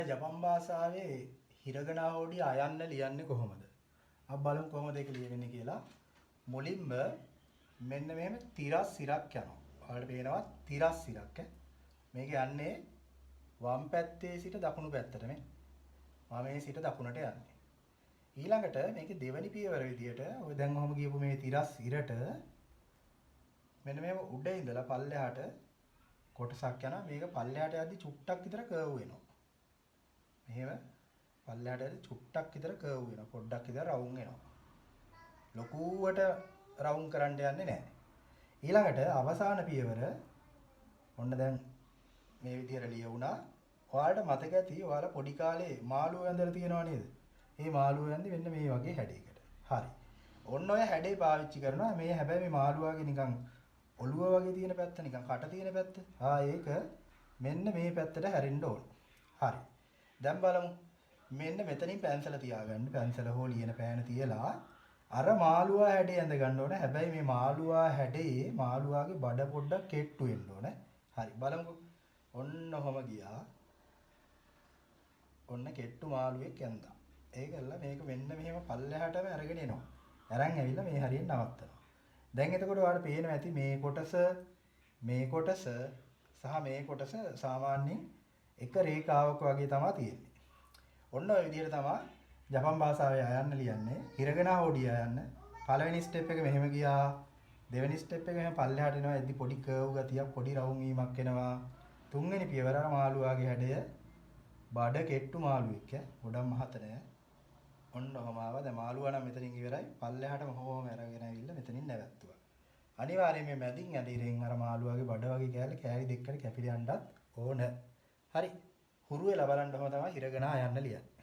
ජපන් භාෂාවේ හිරගනා හෝඩිය අයන්න ලියන්නේ කොහොමද? අපි බලමු කොහොමද ඒක ලියවෙන්නේ කියලා. මුලින්ම මෙන්න මෙහෙම තිරස් සිරක් යනවා. ඔයාලට පේනවා තිරස් සිරක් මේක යන්නේ වම් පැත්තේ සිට දකුණු පැත්තට මේ. වමේ සිට දකුණට යන්නේ. ඊළඟට මේකේ දෙවෙනි පියවර විදියට ඔය දැන් ඔහම කියපු මේ තිරස් ඉරට මෙන්න මෙහෙම උඩ ඉඳලා පල්ලෙහාට කොටසක් යනවා. මේක පල්ලෙහාට යද්දි චුට්ටක් විතර කර්ව් වෙනවා. මෙහෙම පල්ලෙහාට යද්දි චුට්ටක් විතර කර්ව් වෙනවා. පොඩ්ඩක් විතර රවුම් වෙනවා. ලොකුවට රවුම් කරන්න යන්නේ නැහැ. ඊළඟට අවසාන පියවර ඔන්න දැන් මේ විදියට ලියුණා. ඔයාලට මතක ඇති ඔයාලා පොඩි කාලේ මාළුව ඇඳලා තියෙනව නේද? මේ මාළුව ඇඳි මෙන්න මේ වගේ හැඩයකට. හරි. ඔන්න ඔය හැඩේ පාවිච්චි කරනවා. මේ හැබැයි මේ මාළුවාගේ නිකන් ඔළුව වගේ තියෙන පැත්ත නිකන් කට තියෙන පැත්ත. ඒක මෙන්න මේ පැත්තට හැරෙන්න ඕන. හරි. දැන් බලමු. මෙන්න මෙතනින් පැන්සල තියාගන්න. පැන්සල හෝ ලියන පෑන තියලා අර මාළුවා හැඩේ ඇඳ ගන්න ඕන. හැබැයි මේ මාළුවා හැඩේ මාළුවාගේ බඩ පොඩ්ඩක් කෙට්ටු වෙන්න ඕන. හරි. බලමුකෝ. ඔන්න ඔහම ගියා. ඔන්න කෙට්ටු මාළුවෙක් ඇඳා. ඒකල්ල මේක මෙන්න මෙහෙම පල්ලෙහාටම අරගෙන එනවා. අරන් ඇවිල්ලා මේ හරියෙන් නවත්තනවා. දැන් එතකොට ඔයාලට පේනවා ඇති මේ කොටස සහ මේ කොටස සාමාන්‍යයෙන් එක රේඛාවක වගේ තමයි තියෙන්නේ. ඔන්න ඔය විදිහට තමයි ජපන් භාෂාවේ අයන්න ලියන්නේ. හිරගනා හෝඩිය අයන්න. පළවෙනි ස්ටෙප් එක මෙහෙම ගියා. දෙවෙනි ස්ටෙප් එක මෙහෙම පල්ලෙහාට එනවා. එද්දි පොඩි කර්ව් ගතියක් පොඩි රවුම් වීමක් එනවා. තුන්වෙනි පියවර මාළුවාගේ හැඩය බඩ කෙට්ටු මාළුවෙක් ගොඩක් මහත නෑ. ඔන්න ඔහම ආවා. දැන් මාළුවා නම් මෙතනින් ඉවරයි. පල්ලෙහාටම හොම අරගෙන ඇවිල්ලා මෙතනින් නැවැත්තුවා. අනිවාර්යයෙන් මේ මැදින් ඇදිරෙන් අර මාළුවාගේ බඩ වගේ කෑලි දෙකකට කැපිලා යන්නත් ඕන. හරි. හුරු වෙලා බලන්න ඔහම තමයි හිරගනා යන්න ලියන්නේ.